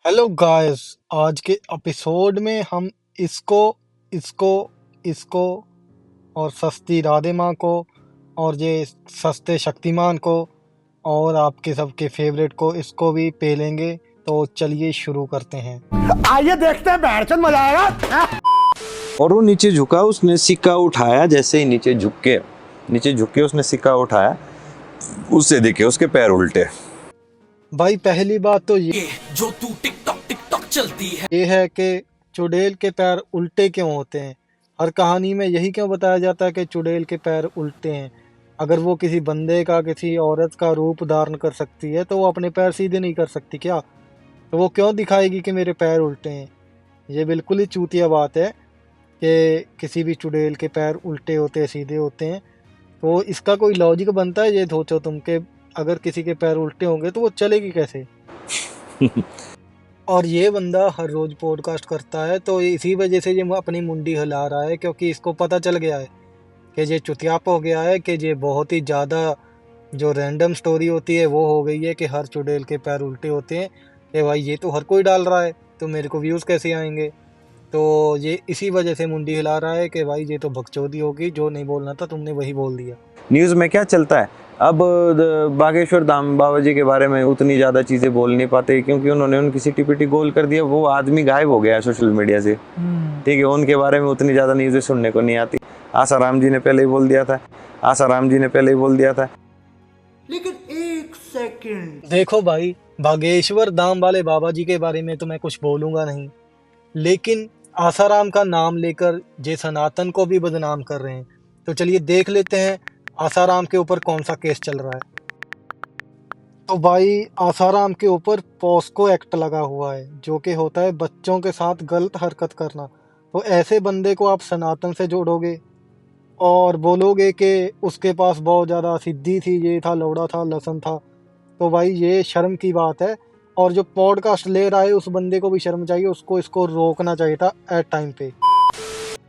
Hello guys. आज के episode में हम इसको इसको इसको और सस्ती राधे माँ को और ये सस्ते शक्तिमान को और आपके सबके फेवरेट को इसको भी पेलेंगे। तो चलिए शुरू करते हैं। आइए देखते हैं बैठचंद मजा आएगा। और वो नीचे झुका, उसने सिक्का उठाया। जैसे ही नीचे झुक के उसने सिक्का उठाया, उससे देखे उसके पैर उल्टे। भाई पहली बात तो ये जो तू टिकटॉक चलती है ये है कि चुड़ैल के पैर उल्टे क्यों होते हैं। हर कहानी में यही क्यों बताया जाता है कि चुड़ैल के पैर उल्टे हैं। अगर वो किसी बंदे का किसी औरत का रूप धारण कर सकती है तो वो अपने पैर सीधे नहीं कर सकती क्या? तो वो क्यों दिखाएगी कि मेरे पैर उल्टे हैं? ये बिल्कुल ही चूतिया बात है कि किसी भी चुड़ैल के पैर उल्टे होते हैं सीधे होते हैं। तो इसका कोई लॉजिक बनता है? ये सोचो तुम के अगर किसी के पैर उल्टे होंगे तो वो चलेगी कैसे? और ये बंदा हर रोज पॉडकास्ट करता है तो इसी वजह से ये अपनी मुंडी हिला रहा है, क्योंकि इसको पता चल गया है कि ये चुतियाप हो गया है कि ये बहुत ही ज़्यादा जो रैंडम स्टोरी होती है वो हो गई है कि हर चुड़ैल के पैर उल्टे होते हैं। कि भाई ये तो हर कोई डाल रहा है तो मेरे को व्यूज़ कैसे आएंगे? तो ये इसी वजह से मुंडी हिला रहा है कि भाई ये तो बकचोदी होगी, जो नहीं बोलना था तुमने वही बोल दिया। न्यूज़ में क्या चलता है अब, बागेश्वर धाम बाबा जी के बारे में उतनी ज़्यादा चीज़ें बोल नहीं पाते क्योंकि उन्होंने उनकी सिटी पिटी गोल कर दिया। वो आदमी गायब हो गया सोशल मीडिया से। ठीक है, उनके बारे में उतनी ज़्यादा न्यूज़ें सुनने को नहीं आती। आसाराम जी ने पहले ही बोल दिया था। लेकिन एक सेकंड, देखो भाई, बागेश्वर धाम वाले बाबा जी के बारे में तो मैं कुछ बोलूँगा नहीं, लेकिन आसाराम का नाम लेकर जे सनातन को भी बदनाम कर रहे हैं। तो चलिए देख लेते हैं आसाराम के ऊपर कौन सा केस चल रहा है। तो भाई आसाराम के ऊपर पॉस्को एक्ट लगा हुआ है, जो कि होता है बच्चों के साथ गलत हरकत करना। तो ऐसे बंदे को आप सनातन से जोड़ोगे और बोलोगे कि उसके पास बहुत ज़्यादा सिद्धि थी, ये था, लौड़ा था, लसन था। तो भाई ये शर्म की बात है। और जो पॉडकास्ट ले रहा है उस बंदे को भी शर्म चाहिए, उसको इसको रोकना चाहिए था एट टाइम पे।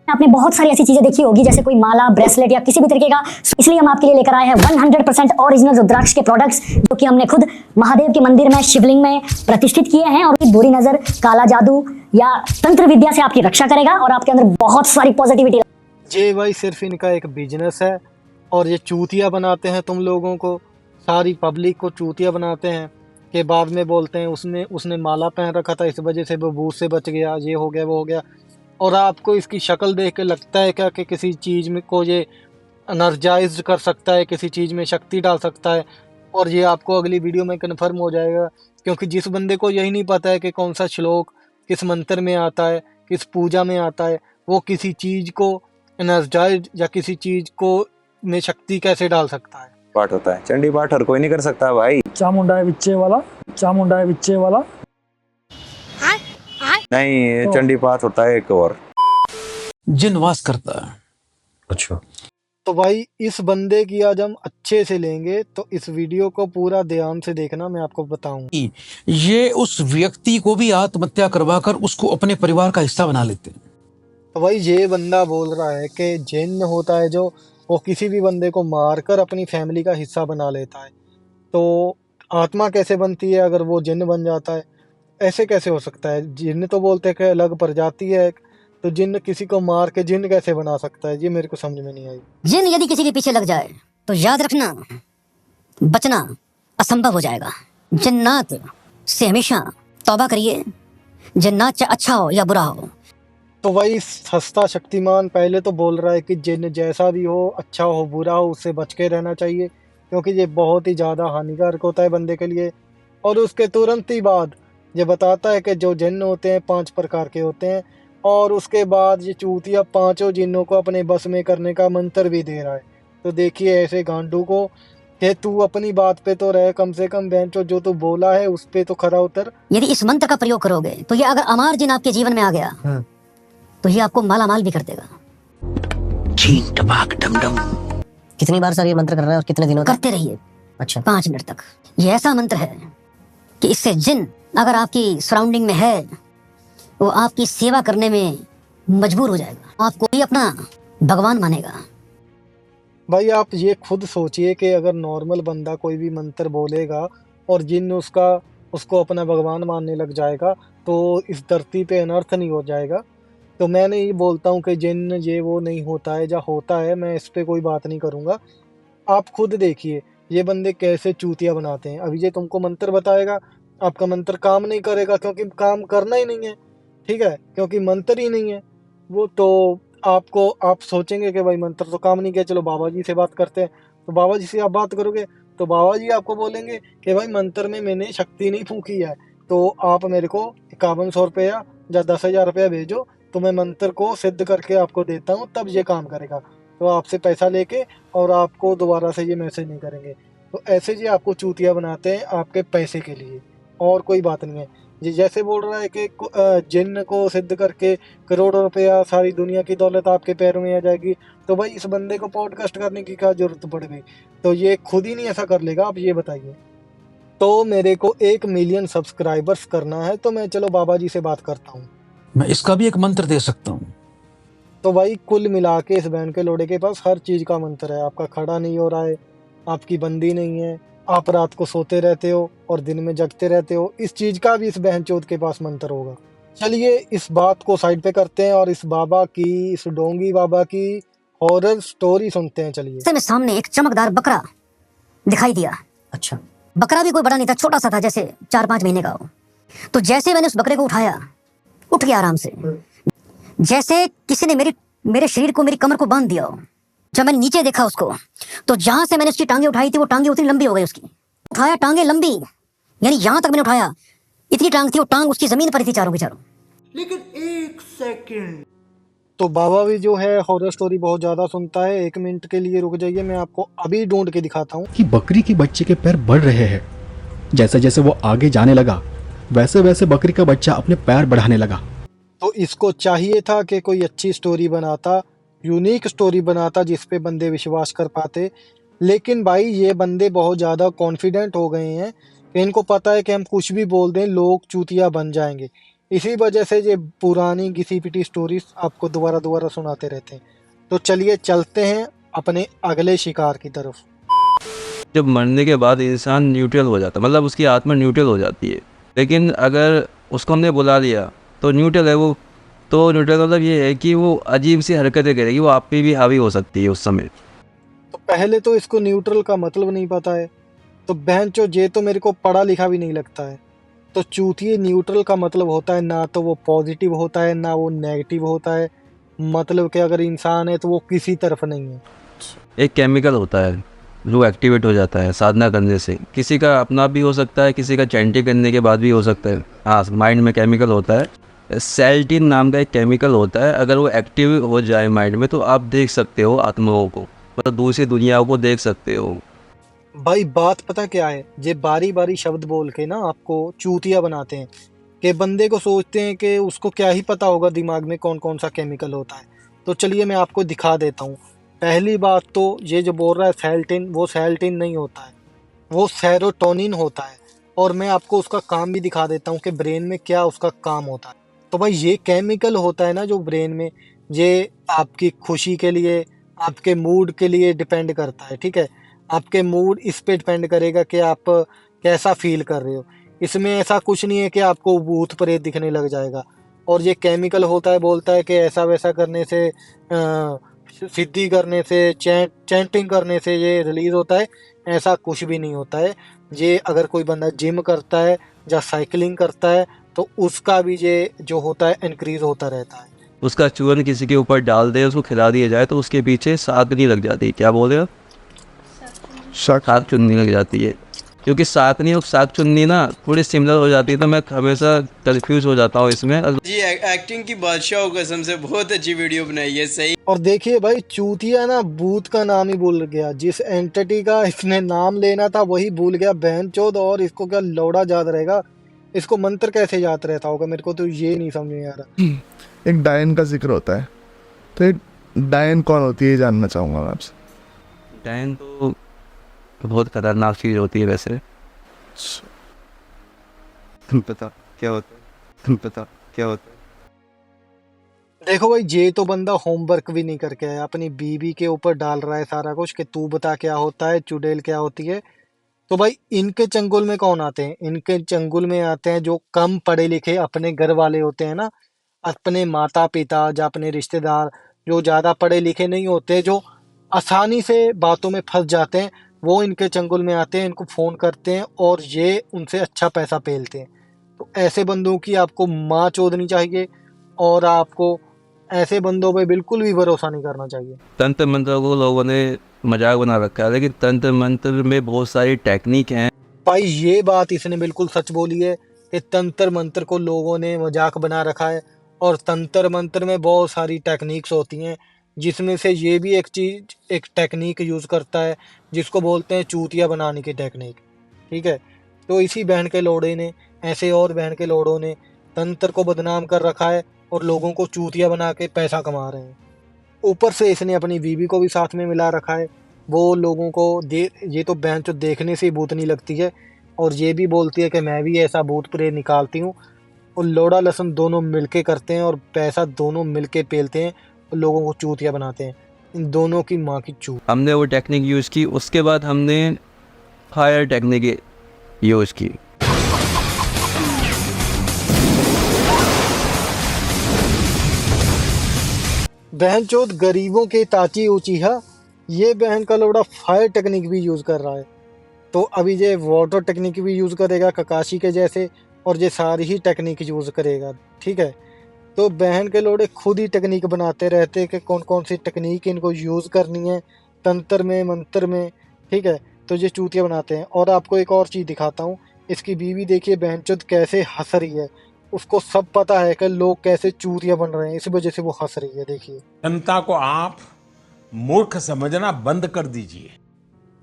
आपने बहुत सारी ऐसी चीजें देखी होगी जैसे कोई माला, ब्रेसलेट या किसी भी तरीके का, इसलिए हम आपके लिए लेकर आए हैं 100% ओरिजिनल रुद्राक्ष के प्रोडक्ट्स, जो कि हमने खुद महादेव के मंदिर में शिवलिंग में प्रतिष्ठित किए हैं। और बुरी नजर, काला जादू या तंत्र विद्या से आपकी रक्षा करेगा और आपके अंदर बहुत सारी पॉजिटिविटी। ये भाई सिर्फ इनका एक बिजनेस है और ये चूतिया बनाते हैं तुम लोगों को, सारी पब्लिक को चूतिया बनाते हैं कि बाद में बोलते हैं उसने माला पहन रखा था इस वजह से वो भूत से बच गया, ये हो गया वो हो गया। और आपको इसकी शक्ल देख के लगता है क्या कि किसी चीज़ में को ये एनर्जाइज कर सकता है, किसी चीज़ में शक्ति डाल सकता है? और ये आपको अगली वीडियो में कन्फर्म हो जाएगा, क्योंकि जिस बंदे को यही नहीं पता है कि कौन सा श्लोक किस मंत्र में आता है, किस पूजा में आता है, वो किसी चीज़ को एनर्जाइज या किसी चीज़ को में शक्ति कैसे डाल सकता है? पाठ होता है चंडी पाठ, हर कोई नहीं कर सकता भाई। चामुंडा है विच्चे वाला नहीं, चंडी पाठ होता है एक और। जिन वास करता है। अच्छा, तो भाई इस बंदे की आज हम अच्छे से लेंगे, तो इस वीडियो को पूरा ध्यान से देखना, मैं आपको बताऊं। ये उस व्यक्ति को भी आत्महत्या करवाकर उसको अपने परिवार का हिस्सा बना लेते हैं। तो भाई ये बंदा बोल रहा है कि जिन्न होता है जो, वो किसी भी बंदे को मारकर अपनी फैमिली का हिस्सा बना लेता है। तो आत्मा कैसे बनती है अगर वो जिन्न बन जाता है? ऐसे कैसे हो सकता है? जिन्न तो बोलते हैं कि अलग प्रजाति है, तो जिन्न किसी को मार के जिन्न कैसे बना सकता है? ये मेरे को समझ में नहीं आई। जिन यदि किसी के पीछे लग जाए तो याद रखना, बचना असंभव हो जाएगा। जिन्नात से हमेशा तौबा करिए, जिन्नात चाहे अच्छा हो या बुरा हो। तो भाई सस्ता शक्तिमान पहले तो बोल रहा है कि जिन्न जैसा भी हो, अच्छा हो बुरा हो, उससे बच के रहना चाहिए, क्योंकि ये बहुत ही ज़्यादा हानिकारक होता है बंदे के लिए। और उसके तुरंत ही बाद ये बताता है कि जो जिन्न होते हैं 5 प्रकार के होते हैं, और उसके बाद ये चूतिया 5 जिन्नों को अपने बस में करने का मंत्र भी दे रहा है। तो देखिए ऐसे गांडू को कि तू अपनी बात पे तो रह, कम से कम बेंचो जो तू बोला है उस पे तो खरा उतर। यदि इस मंत्र का प्रयोग करोगे तो ये अगर अमार जिन आपके जीवन में आ गया तो ये आपको माला माल भी कर देगा। कितनी बार सर ये मंत्र कर रहे हैं और कितने दिनों तक? करते रहिए। अच्छा, 5 मिनट तक। ये ऐसा मंत्र है कि इससे जिन अगर आपकी सराउंडिंग में है वो आपकी सेवा करने में मजबूर हो जाएगा, आपको भी अपना भगवान मानेगा। भाई आप ये खुद सोचिए कि अगर नॉर्मल बंदा कोई भी मंत्र बोलेगा और जिन्न उसका उसको अपना भगवान मानने लग जाएगा तो इस धरती पे अनर्थ नहीं हो जाएगा। तो मैं नहीं बोलता हूँ कि जिन ये वो नहीं होता है, या होता है, मैं इस पे कोई बात नहीं करूँगा। आप खुद देखिए ये बंदे कैसे चूतिया बनाते हैं। अभी ये तुमको मंत्र बताएगा, आपका मंत्र काम नहीं करेगा क्योंकि काम करना ही नहीं है, ठीक है, क्योंकि मंत्र ही नहीं है वो। तो आपको आप सोचेंगे कि भाई मंत्र तो काम नहीं किया, चलो बाबा जी से बात करते हैं। तो बाबा जी से आप बात करोगे तो बाबा जी आपको बोलेंगे कि भाई मंत्र में मैंने शक्ति नहीं फूकी है, तो आप मेरे को 5100 रुपया या 10,000 रुपया भेजो, तो मैं मंत्र को सिद्ध करके आपको देता हूँ, तब ये काम करेगा। तो आपसे पैसा लेके और आपको दोबारा से ये मैसेज नहीं करेंगे। तो ऐसे जी आपको चूतिया बनाते हैं आपके पैसे के लिए, और कोई बात नहीं है। ये जैसे बोल रहा है कि जिन्न को सिद्ध करके करोड़ों रुपया सारी दुनिया की दौलत आपके पैरों में आ जाएगी, तो भाई इस बंदे को पॉडकास्ट करने की क्या जरूरत पड़ गई? तो ये खुद ही नहीं ऐसा कर लेगा, आप ये बताइए। तो मेरे को 1 मिलियन सब्सक्राइबर्स करना है, तो मैं चलो बाबा जी से बात करता हूँ। मैं इसका भी एक मंत्र दे सकता हूँ। तो भाई कुल मिला के इस बैंड के लोड़े के पास हर चीज का मंत्र है। आपका खड़ा नहीं हो रहा है, आपकी बंदी नहीं है, आप रात को सोते रहते हो और दिन में जगते रहते हो, इस चीज का भी इस बहनचोद के पास मंत्र होगा। चलिए इस बात को साइड पे करते हैं और इस बाबा की, इस डोंगी बाबा की हॉरर स्टोरी सुनते हैं। चलिए। रास्ते में सामने एक चमकदार बकरा दिखाई दिया। अच्छा। बकरा भी कोई बड़ा नहीं था, छोटा सा था, जैसे 4-5 महीने का हो। तो जैसे मैंने उस बकरे को उठाया, उठ गया आराम से, जैसे किसी ने मेरे शरीर को, मेरी कमर को बांध दिया हो। जब मैंने नीचे देखा उसको, तो जहां से मैंने उसकी टांगे उठाई थी वो टांगे उतनी लंबी हो गई उसकी। उठाया, टांगे लंबी, यानी यहां तक मैंने उठाया, इतनी टांग थी, वो टांग उसकी जमीन पर ही थी चारों की चारों। तो बाबा भी जो है हॉरर स्टोरी बहुत ज्यादा सुनता है। 1 मिनट के लिए रुक जाइए, मैं आपको अभी ढूंढ के दिखाता हूँ। कि बकरी के बच्चे के पैर बढ़ रहे हैं। जैसे जैसे वो आगे जाने लगा वैसे वैसे बकरी का बच्चा अपने पैर बढ़ाने लगा। तो इसको चाहिए था कि कोई अच्छी स्टोरी बनाता, यूनिक स्टोरी बनाता जिस पे बंदे विश्वास कर पाते। लेकिन भाई ये बंदे बहुत ज़्यादा कॉन्फिडेंट हो गए हैं कि इनको पता है कि हम कुछ भी बोल दें लोग चूतिया बन जाएंगे। इसी वजह से ये पुरानी घिसी पिटी स्टोरीज आपको दोबारा दोबारा सुनाते रहते हैं। तो चलिए चलते हैं अपने अगले शिकार की तरफ। जब मरने के बाद इंसान न्यूट्रल हो जाता है, मतलब उसकी आत्मा न्यूट्रल हो जाती है। लेकिन अगर उसको हमने बुला लिया तो न्यूट्रल है वो, तो न्यूट्रल मतलब ये है कि वो अजीब सी हरकतें करेगी, वो आप पे भी हावी हो सकती है उस समय। तो पहले तो इसको न्यूट्रल का मतलब नहीं पता है, तो बहनचो ये तो मेरे को पढ़ा लिखा भी नहीं लगता है। तो चूतिए न्यूट्रल का मतलब होता है ना तो वो पॉजिटिव होता है ना वो नेगेटिव होता है। मतलब कि अगर इंसान है तो वो किसी तरफ नहीं है। एक केमिकल होता है जो एक्टिवेट हो जाता है साधना करने से। किसी का अपना भी हो सकता है, किसी का चैंटिंग करने के बाद भी हो सकता है। हाँ, माइंड में केमिकल होता है, सेल्टिन नाम का एक केमिकल होता है। अगर वो एक्टिव हो जाए माइंड में तो आप देख सकते हो आत्माओं को, मतलब दूसरी दुनिया को देख सकते हो। भाई बात पता क्या है, ये बारी बारी शब्द बोल के ना आपको चूतिया बनाते हैं कि बंदे को सोचते हैं कि उसको क्या ही पता होगा दिमाग में कौन कौन सा केमिकल होता है। तो चलिए मैं आपको दिखा देता हूँ। पहली बात तो ये जो बोल रहा है सेल्टिन, वो सेल्टिन नहीं होता है, वो सेरोटोनिन होता है। और मैं आपको उसका काम भी दिखा देता हूँ कि ब्रेन में क्या उसका काम होता है। तो भाई ये केमिकल होता है ना जो ब्रेन में, ये आपकी खुशी के लिए, आपके मूड के लिए डिपेंड करता है, ठीक है। आपके मूड इस पे डिपेंड करेगा कि आप कैसा फील कर रहे हो। इसमें ऐसा कुछ नहीं है कि आपको भूत प्रेत दिखने लग जाएगा। और ये केमिकल होता है, बोलता है कि ऐसा वैसा करने से, सिद्धि करने से, चैंटिंग करने से ये रिलीज होता है। ऐसा कुछ भी नहीं होता है। ये अगर कोई बंदा जिम करता है या साइकिलिंग करता है तो उसका भी ये जो होता है इंक्रीज होता रहता है। उसका चूरन किसी के ऊपर डाल दे, उसको खिला दिया जाए तो उसके पीछे साकनी लग जाती है। क्या बोल रहे हो? साग चुन्नी लग जाती है। क्योंकि साकनी और साग चुन्नी ना थोड़ी सिमिलर हो जाती है, तो मैं हमेशा कंफ्यूज हो जाता हूँ इसमें। जी एक्टिंग की बादशाह कसम से बहुत अच्छी वीडियो बनाई है, सही। और देखिए भाई चूतिया ना भूत का नाम ही भूल गया, जिस एंटिटी का इसने नाम लेना था वही भूल गया बहनचोद। और इसको क्या लौड़ा याद रहेगा, इसको मंत्र कैसे याद रहता होगा, मेरे को तो ये नहीं समझ में आ रहा। एक डायन का जिक्र होता है, तो ये डायन कौन होती है ये जानना चाहूँगा मैं आपसे। डायन तो बहुत खतरनाक चीज़ होती है वैसे। तुम पता क्या होता है? तुम पता क्या होता है? देखो भाई ये तो बंदा होमवर्क भी नहीं करके आया, अपनी बीवी के ऊपर डाल रहा है सारा कुछ कि तू बता क्या होता है, चुड़ैल क्या होती है। तो भाई इनके चंगुल में कौन आते हैं? इनके चंगुल में आते हैं जो कम पढ़े लिखे अपने घर वाले होते हैं ना, अपने माता पिता या अपने रिश्तेदार जो ज़्यादा पढ़े लिखे नहीं होते, जो आसानी से बातों में फंस जाते हैं, वो इनके चंगुल में आते हैं, इनको फ़ोन करते हैं और ये उनसे अच्छा पैसा पेलते हैं। तो ऐसे बंदों की आपको माँ चोदनी चाहिए और आपको ऐसे बंदों पे बिल्कुल भी भरोसा नहीं करना चाहिए। तंत्र मंत्र को लोगों ने मजाक बना रखा है, लेकिन तंत्र मंत्र में बहुत सारी टेक्निक हैं। भाई ये बात इसने बिल्कुल सच बोली है कि तंत्र मंत्र को लोगों ने मजाक बना रखा है, और तंत्र मंत्र में बहुत सारी टेक्निक्स होती हैं, जिसमें से ये भी एक टेक्निक यूज़ करता है जिसको बोलते हैं चूतिया बनाने की टेक्निक। ठीक है, तो इसी बहन के लोड़े ने, ऐसे और बहन के लोड़ों ने तंत्र को बदनाम कर रखा है और लोगों को चूतिया बना के पैसा कमा रहे हैं। ऊपर से इसने अपनी बीवी को भी साथ में मिला रखा है। वो लोगों को ये तो बहन जो देखने से ही भूतनी लगती है, और ये भी बोलती है कि मैं भी ऐसा भूत प्रेत निकालती हूँ। और लोड़ा लसन दोनों मिलके करते हैं और पैसा दोनों मिलके पेलते हैं और लोगों को चूतिया बनाते हैं। इन दोनों की माँ की चूत। हमने वो टेक्निक यूज़ की, उसके बाद हमने हायर टेक्निक यूज़ की। बहन चोद गरीबों के ताची ऊंची है, ये बहन का लोड़ा फायर टेक्निक भी यूज़ कर रहा है। तो अभी ये वाटर टेक्निक भी यूज़ करेगा ककाशी के जैसे, और ये सारी ही टेक्निक यूज़ करेगा। ठीक है, तो बहन के लोड़े खुद ही टेक्निक बनाते रहते हैं कि कौन कौन सी टेक्निक इनको यूज़ करनी है तंत्र में मंत्र में। ठीक है, तो ये चूतिया बनाते हैं। और आपको एक और चीज़ दिखाता हूँ, इसकी बीवी देखिए बहनचोद कैसे हंस रही है। उसको सब पता है कि लोग कैसे चूतिया बन रहे हैं, इस वजह से वो हंस रही है। देखिए, जनता को आप मूर्ख समझना बंद कर दीजिए।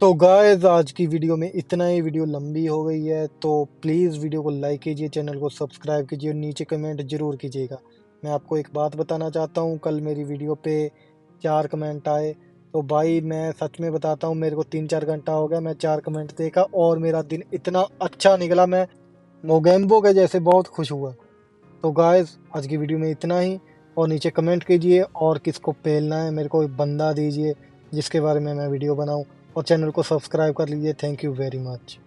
तो गाइस आज की वीडियो में इतना ही। वीडियो लंबी हो गई है, तो प्लीज़ वीडियो को लाइक कीजिए, चैनल को सब्सक्राइब कीजिए और नीचे कमेंट ज़रूर कीजिएगा। मैं आपको एक बात बताना चाहता हूँ, कल मेरी वीडियो पे 4 कमेंट आए, तो भाई मैं सच में बताता हूँ, मेरे को 3-4 घंटा हो गया, मैं 4 कमेंट देखा और मेरा दिन इतना अच्छा निकला, मैं मोगेम्बो के जैसे बहुत खुश हुआ। तो गाइस आज की वीडियो में इतना ही, और नीचे कमेंट कीजिए और किसको पेलना है मेरे को एक बंदा दीजिए जिसके बारे में मैं वीडियो बनाऊं, और चैनल को सब्सक्राइब कर लीजिए। Thank you very much.